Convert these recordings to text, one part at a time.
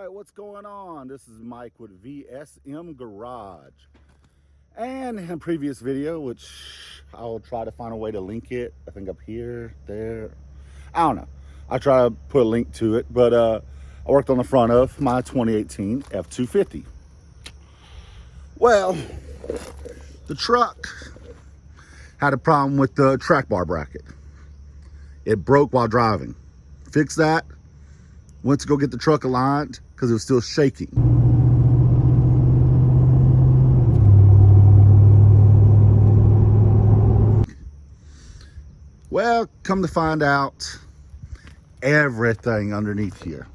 right, what's going on? This is Mike with VSM Garage. And in a previous video, which I'll try to find a way to link it, I think up here, there, I don't know. I try to put a link to it, but I worked on the front of my 2018 F250. Well, the truck had a problem with the track bar bracket. It broke while driving. Fixed that. Went to go get the truck aligned because it was still shaking. Well, come to find out, everything underneath here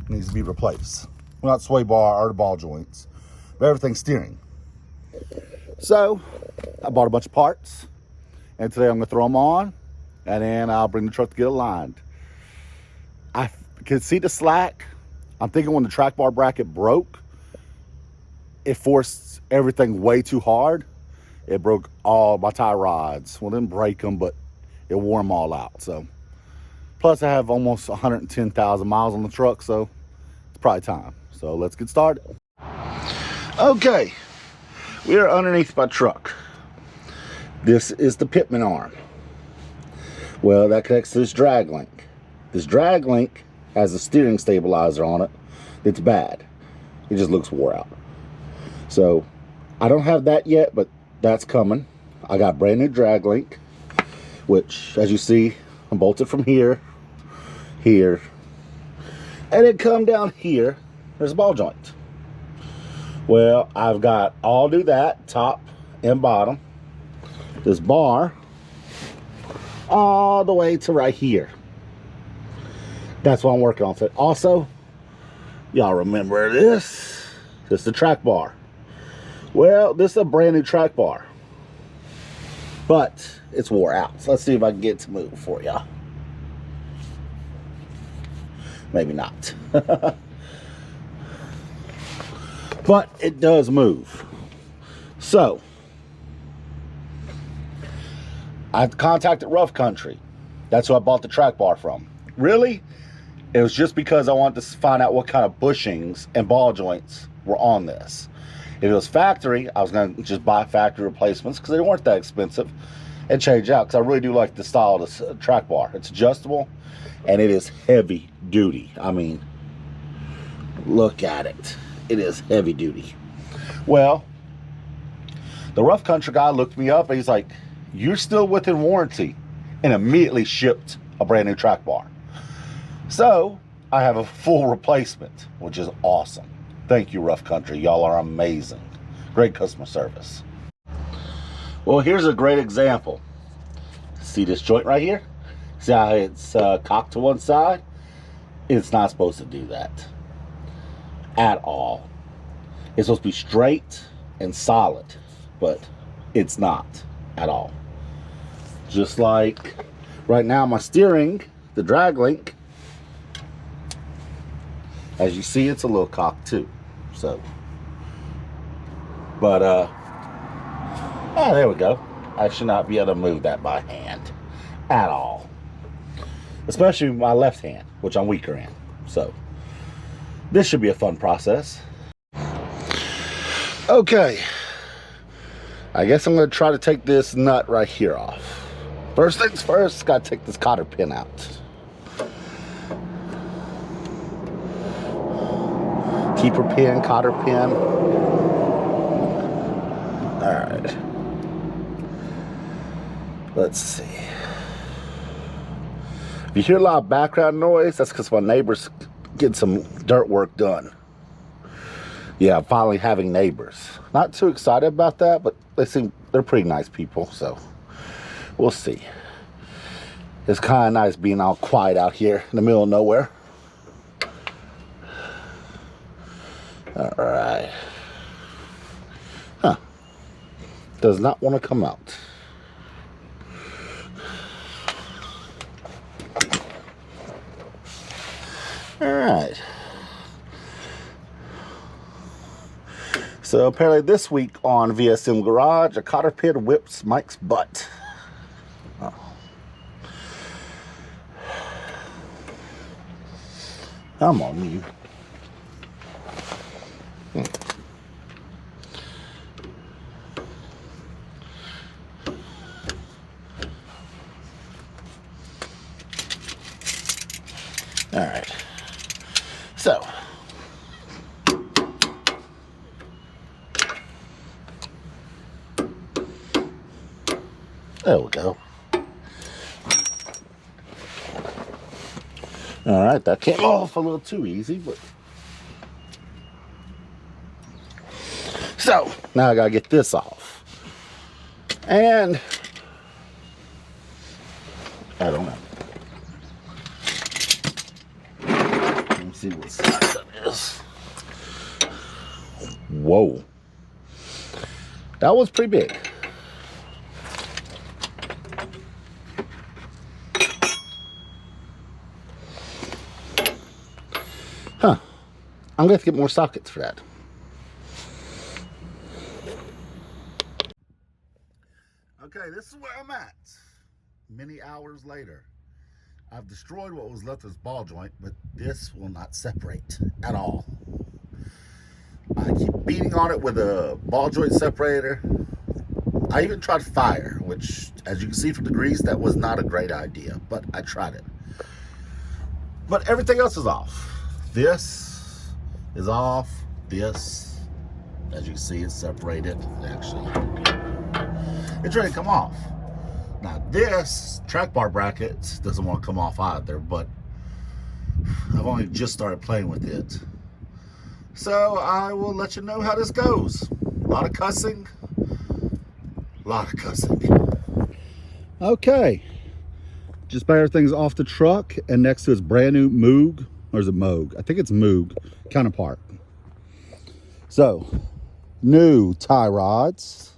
needs to be replaced. Well, not sway bar or the ball joints, but everything's steering. So I bought a bunch of parts, and today I'm gonna throw them on, and then I'll bring the truck to get aligned. I can see the slack. I'm thinking when the track bar bracket broke, it forced everything way too hard. It broke all my tie rods. Well, didn't break them, but it wore them all out. So, plus I have almost 110,000 miles on the truck, so it's probably time. So let's get started. Okay, we are underneath my truck. This is the pitman arm. Well, that connects to this drag link. This drag link has a steering stabilizer on it. It's bad. It just looks wore out. So I don't have that yet, but that's coming. I got brand new drag link, which, as you see, I'm bolted from here, here, and it come down here. There's a ball joint. Well, I'll do that, top and bottom. This bar all the way to right here. That's what I'm working on. Also, y'all remember this? This is the track bar. Well, this is a brand new track bar, but it's wore out. So let's see if I can get it to move for y'all. Maybe not. But it does move. So I contacted Rough Country. That's who I bought the track bar from. Really? It was just because I wanted to find out what kind of bushings and ball joints were on this. If it was factory, I was going to just buy factory replacements because they weren't that expensive and change out, because I really do like the style of this track bar. It's adjustable and it is heavy duty. I mean, look at it. It is heavy duty. Well, the Rough Country guy looked me up and he's like, "You're still within warranty," and immediately shipped a brand new track bar. So I have a full replacement, which is awesome. Thank you, Rough Country. Y'all are amazing. Great customer service. Well, here's a great example. See this joint right here? See how it's cocked to one side? It's not supposed to do that at all. It's supposed to be straight and solid, but it's not at all. Just like right now, my steering, the drag link, as you see, it's a little cocked too. So, but there we go. I should not be able to move that by hand at all, especially my left hand, which I'm weaker in. So this should be a fun process. Okay, I guess I'm going to try to take this nut right here off. First things first, got to take this cotter pin out. Keeper pin, cotter pin. Alright. Let's see. If you hear a lot of background noise, that's because my neighbors getting some dirt work done. Yeah, I'm finally having neighbors. Not too excited about that, but they're pretty nice people, so we'll see. It's kind of nice being all quiet out here in the middle of nowhere. Alright. Huh. Does not want to come out. Alright. So apparently this week on VSM Garage, a cotter pin whips Mike's butt. Oh. Come on, you. So, there we go. All right, that came off a little too easy, but so now I gotta get this off. And I don't know. Let me see what size that is. Whoa. That was pretty big. Huh. I'm gonna have to get more sockets for that. Okay, this is where I'm at. Many hours later. I've destroyed what was left of this ball joint, but this will not separate at all. I keep beating on it with a ball joint separator. I even tried fire, which, as you can see from the grease, that was not a great idea, but I tried it. But everything else is off. This is off. This, as you can see, is separated. Actually, it's ready to come off. Now this track bar bracket doesn't want to come off either, but I've only just started playing with it. So I will let you know how this goes. A lot of cussing. A lot of cussing. Okay. Just about everything's off the truck, and next to its brand new Moog, or is it Moog? I think it's Moog counterpart. So, new tie rods.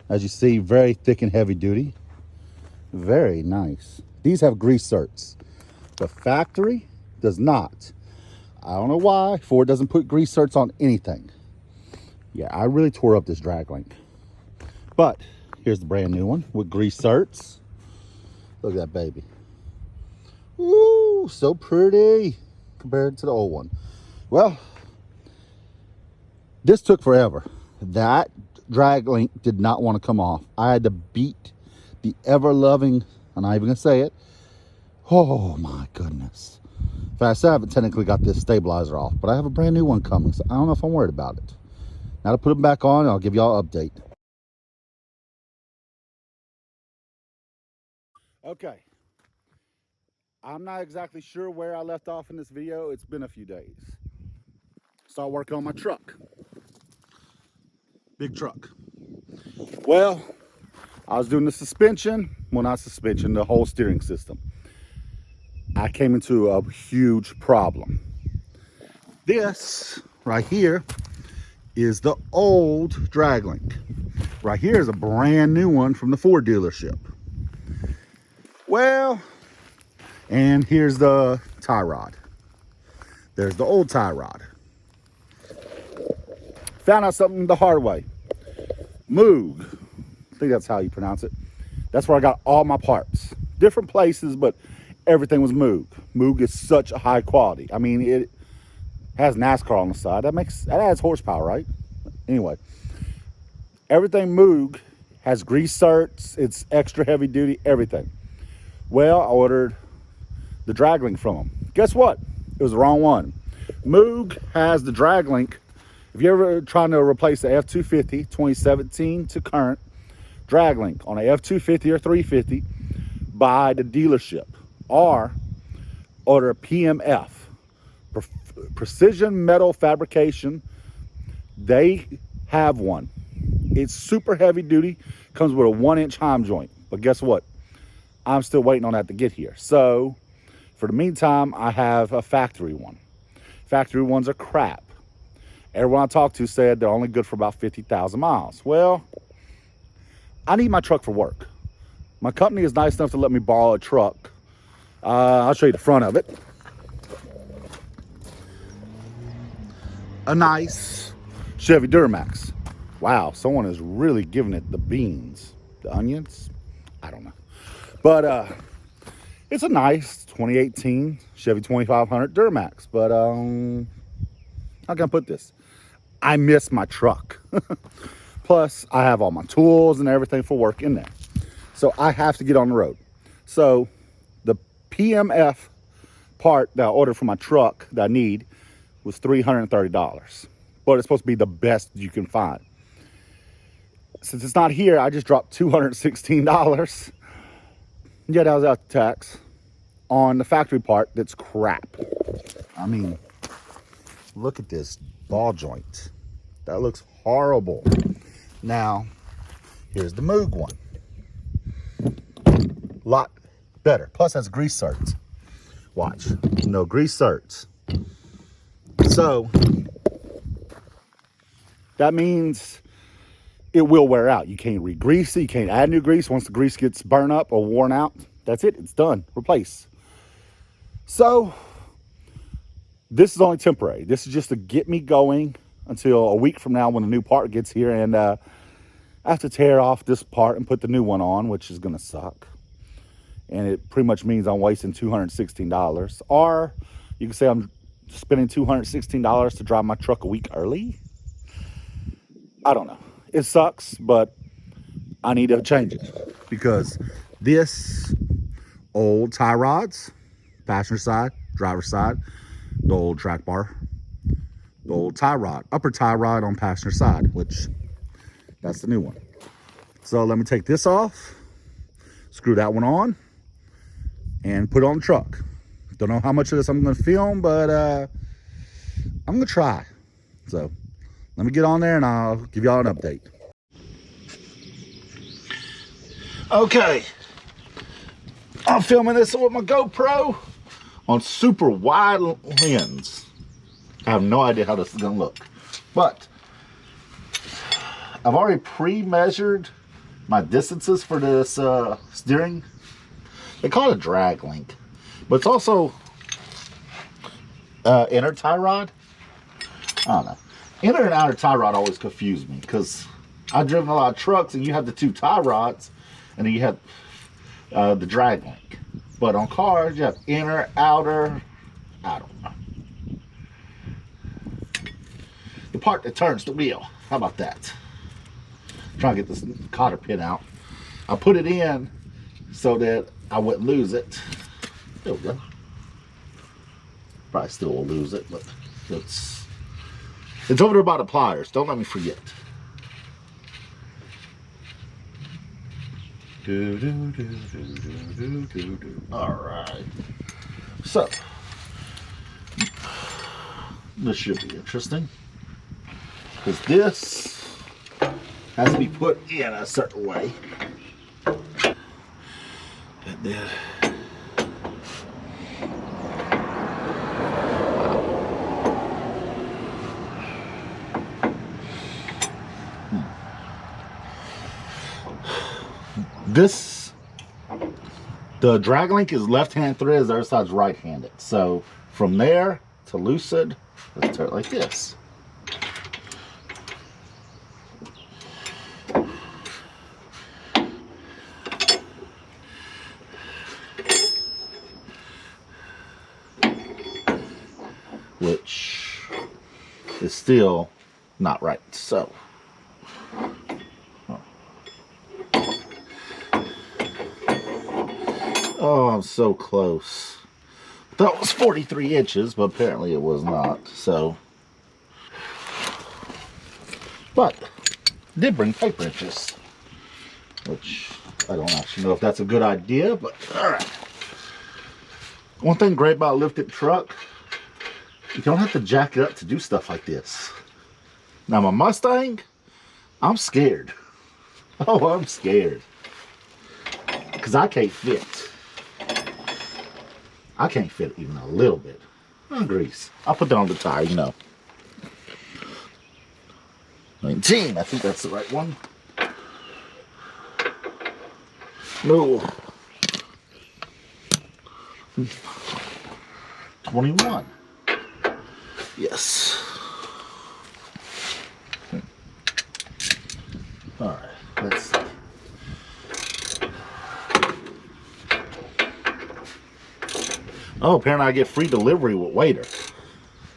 As you see, very thick and heavy duty. Very nice. These have grease certs. The factory does not. I don't know why Ford doesn't put grease certs on anything. Yeah, I really tore up this drag link. But here's the brand new one with grease certs. Look at that baby. Ooh, so pretty compared to the old one. Well, this took forever. That drag link did not want to come off. I had to beat the ever-loving, I'm not even gonna say it. Oh my goodness. In fact, I still haven't technically got this stabilizer off, but I have a brand new one coming, so I don't know if I'm worried about it. Now to put them back on, I'll give y'all an update. Okay. I'm not exactly sure where I left off in this video. It's been a few days. Start working on my truck. Big truck. Well, I was doing the suspension. Well, not suspension, the whole steering system. I came into a huge problem. This right here is the old drag link. Right here is a brand new one from the Ford dealership. Well, and here's the tie rod. There's the old tie rod. Found out something the hard way. Moog, I think that's how you pronounce it. That's where I got all my parts. Different places, but everything was Moog. Moog is such a high quality. I mean, it has NASCAR on the side. That adds horsepower, right? Anyway, everything Moog has grease certs. It's extra heavy duty, everything. Well, I ordered the drag link from them. Guess what? It was the wrong one. Moog has the drag link. If you're ever trying to replace the F250 2017 to current drag link on a F250 or 350, buy the dealership or order a PMF, Precision Metal Fabrication. They have one. It's super heavy duty, comes with a 1-inch Heim joint. But guess what? I'm still waiting on that to get here. So for the meantime, I have a factory one. Factory ones are crap. Everyone I talked to said they're only good for about 50,000 miles. Well, I need my truck for work. My company is nice enough to let me borrow a truck. I'll show you the front of it. A nice Chevy Duramax. Wow, someone is really giving it the beans. The onions? I don't know. But it's a nice 2018 Chevy 2500 Duramax. But how can I put this? I miss my truck. Plus, I have all my tools and everything for work in there. So I have to get on the road. So the PMF part that I ordered for my truck that I need was $330. But it's supposed to be the best you can find. Since it's not here, I just dropped $216. Yeah, that was out the tax on the factory part that's crap. I mean, look at this ball joint. That looks horrible. Now, here's the Moog one. Lot better. Plus has grease certs. Watch. No grease certs. So, that means it will wear out. You can't re-grease it. You can't add new grease. Once the grease gets burned up or worn out, that's it. It's done. Replace. So, this is only temporary. This is just to get me going until a week from now when the new part gets here. And I have to tear off this part and put the new one on, which is going to suck. And it pretty much means I'm wasting $216. Or you can say I'm spending $216 to drive my truck a week early. I don't know. It sucks, but I need to change it because this old tie rods, passenger side, driver side, the old track bar, the old tie rod, upper tie rod on passenger side, which that's the new one. So let me take this off, screw that one on, and put it on the truck. Don't know how much of this I'm going to film, but I'm going to try. So let me get on there and I'll give y'all an update. Okay, I'm filming this with my GoPro on super wide lens. I have no idea how this is gonna look, but I've already pre-measured my distances for this steering. They call it a drag link, but it's also inner tie rod. I don't know. Inner and outer tie rod always confuse me because I've driven a lot of trucks and you have the two tie rods and then you have the drag link. But on cars, you have inner, outer, I don't know. The part that turns the wheel. How about that? I'm trying to get this cotter pin out. I put it in so that I wouldn't lose it. There we go. Probably still will lose it, but it's over there by the pliers. Don't let me forget. All right. So this should be interesting because this has to be put in a certain way. And then the drag link is left-hand thread, the other side's right-handed. So from there to lucid, let's turn it like this. Which is still not right. So oh, I'm so close. That was 43 inches, but apparently it was not. So, but did bring paper inches, which I don't actually know if that's a good idea, but all right. One thing great about a lifted truck, you don't have to jack it up to do stuff like this. Now my Mustang, I'm scared. Oh, I'm scared. Because I can't fit. I can't fit even a little bit. Grease. I'll put that on the tire, you know. 19, I think that's the right one. No. 21. Yes. All right, let's see. Oh, apparently I get free delivery with Waiter.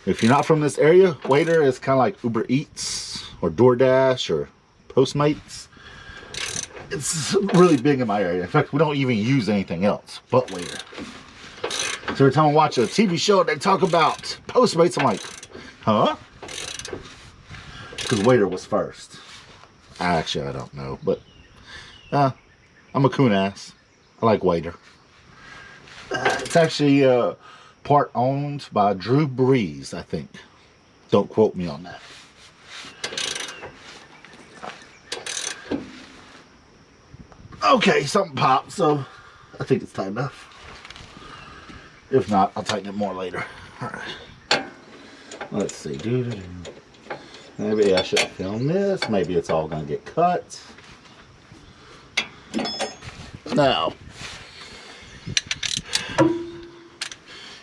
If you're not from this area, Waiter is kind of like Uber Eats or DoorDash or Postmates. It's really big in my area. In fact, we don't even use anything else but Waiter. So every time I watch a TV show, they talk about Postmates. I'm like, Huh? Because waiter was first. Actually, I don't know, but I'm a coon ass. I like waiter. It's actually part owned by Drew Brees, I think. Don't quote me on that. Okay, something popped, so I think it's tight enough. If not, I'll tighten it more later. All right. Let's see. Maybe I should film this. Maybe it's all going to get cut. Now,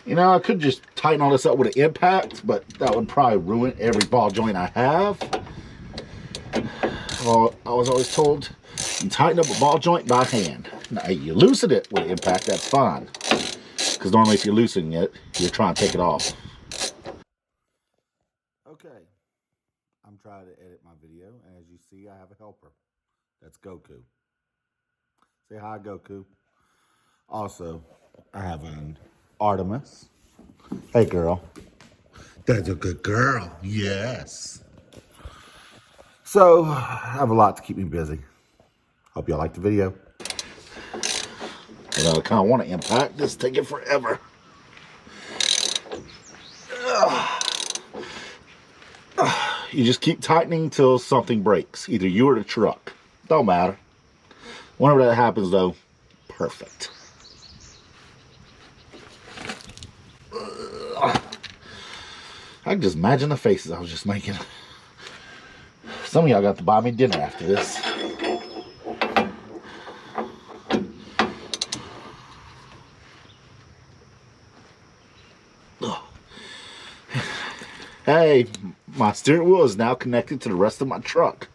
you know, I could just tighten all this up with an impact, but that would probably ruin every ball joint I have. Well, I was always told you tighten up a ball joint by hand. Now, you loosen it with an impact, that's fine. Because normally if you're loosening it, you're trying to take it off. Okay, I'm trying to edit my video, and as you see, I have a helper. That's Goku. Say hi, Goku. Also, I have an Artemis. Hey, girl. That's a good girl. Yes. So, I have a lot to keep me busy. Hope y'all like the video. You know, I kind of want to impact. This taking forever. You just keep tightening till something breaks. Either you or the truck. Don't matter. Whenever that happens, though, perfect. I can just imagine the faces I was just making. Some of y'all got to buy me dinner after this. Hey, my steering wheel is now connected to the rest of my truck.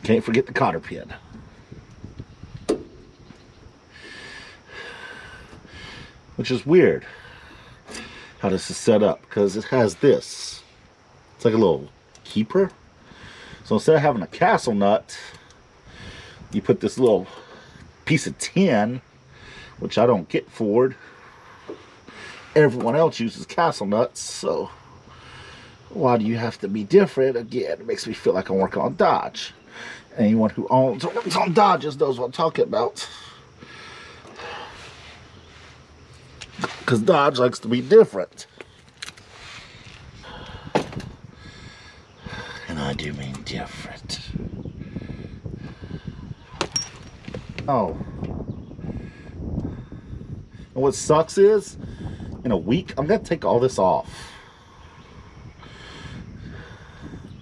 Can't forget the cotter pin. Which is weird how this is set up, because it has this. It's like a little keeper. So instead of having a castle nut, you put this little piece of tin, which I don't get Ford. Everyone else uses castle nuts, so why do you have to be different? Again, it makes me feel like I'm working on Dodge. Anyone who owns or works on Dodges knows what I'm talking about. Because Dodge likes to be different. And I do mean different. Oh. And what sucks is, in a week, I'm going to take all this off.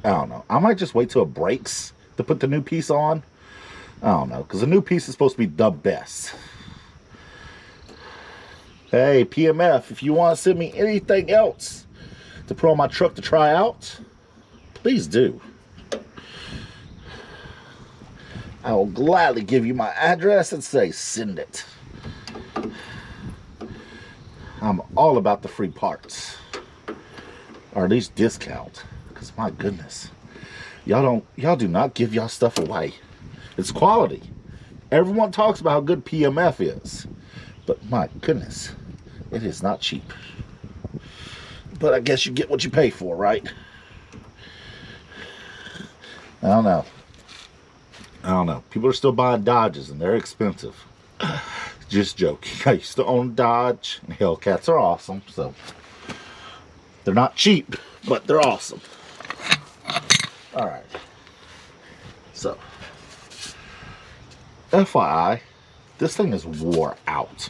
I don't know. I might just wait till it breaks to put the new piece on. I don't know, because the new piece is supposed to be the best. Hey, PMF, if you want to send me anything else to put on my truck to try out, please do. I will gladly give you my address and say send it. I'm all about the free parts, or at least discount, because my goodness, y'all do not give y'all stuff away. It's quality. Everyone talks about how good PMF is, but my goodness, it is not cheap. But I guess you get what you pay for, right? I don't know. People are still buying Dodges, and they're expensive. Just joking. I used to own Dodge, and Hellcats are awesome, so they're not cheap, but they're awesome. Alright. So, FYI, this thing is wore out.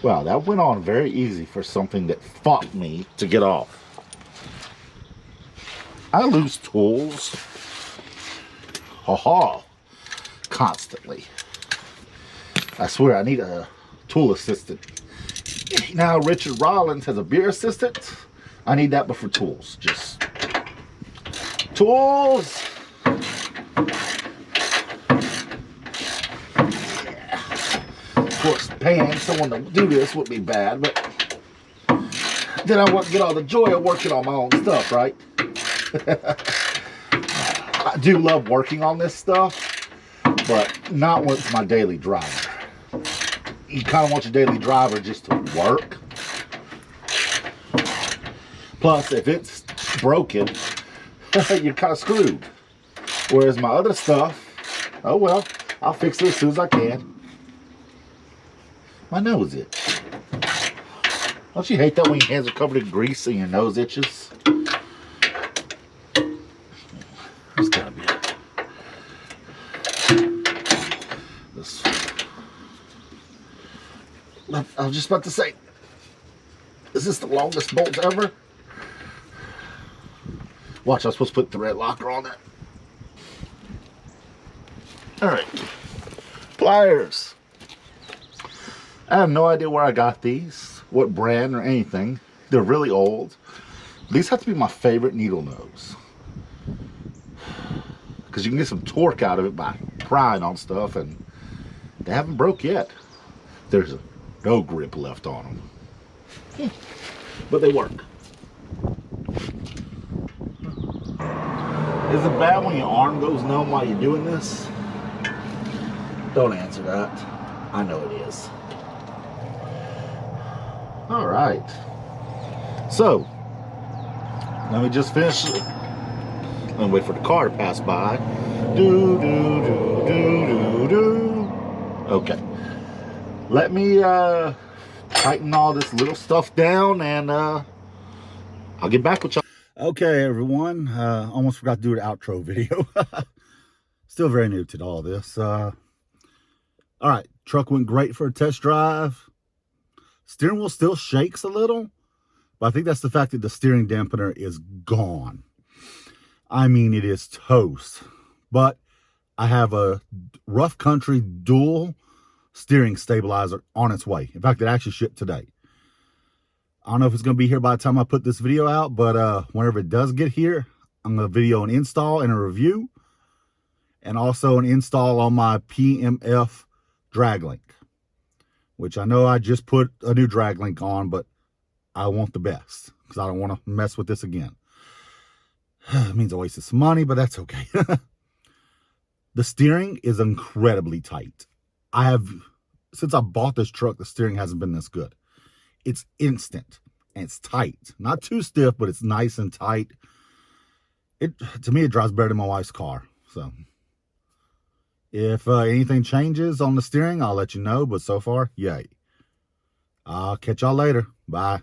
Wow, that went on very easy for something that fought me to get off. I lose tools, constantly. I swear I need a tool assistant. Now Richard Rollins has a beer assistant. I need that, but for tools. Just tools. Of course, paying someone to do this would be bad, but then I wouldn't get all the joy of working on my own stuff, right? I do love working on this stuff, but not when it's my daily driver. You kind of want your daily driver just to work. Plus, if it's broken, you're kind of screwed. Whereas my other stuff, oh well, I'll fix it as soon as I can. My nose itch. Don't you hate that when your hands are covered in grease and your nose itches? There's gotta be this. I was just about to say, is this the longest bolt ever? Watch, I'm supposed to put the thread locker on that. Alright. Pliers. I have no idea where I got these, what brand or anything. They're really old. These have to be my favorite needle nose. Because you can get some torque out of it by prying on stuff, and they haven't broke yet. There's no grip left on them. But they work. Is it bad when your arm goes numb while you're doing this? Don't answer that. I know it is. All right. So, let me just finish. Let me wait for the car to pass by. Do, do, do, do, do, do. Okay. Let me tighten all this little stuff down, and I'll get back with y'all. Okay, everyone. Almost forgot to do an outro video. Still very new to all this. All right, truck went great for a test drive. Steering wheel still shakes a little, but I think that's the fact that the steering dampener is gone. I mean, it is toast. But I have a rough country dual steering stabilizer on its way. In fact, it actually shipped today. I don't know if it's going to be here by the time I put this video out, but whenever it does get here, I'm going to video an install and a review, and also an install on my PMF drag link, which I know I just put a new drag link on, but I want the best because I don't want to mess with this again. It means I wasted some money, but that's okay. The steering is incredibly tight. Since I bought this truck, the steering hasn't been this good. It's instant and it's tight. Not too stiff, but it's nice and tight. To me, it drives better than my wife's car. So if anything changes on the steering, I'll let you know. But so far, yay. I'll catch y'all later. Bye.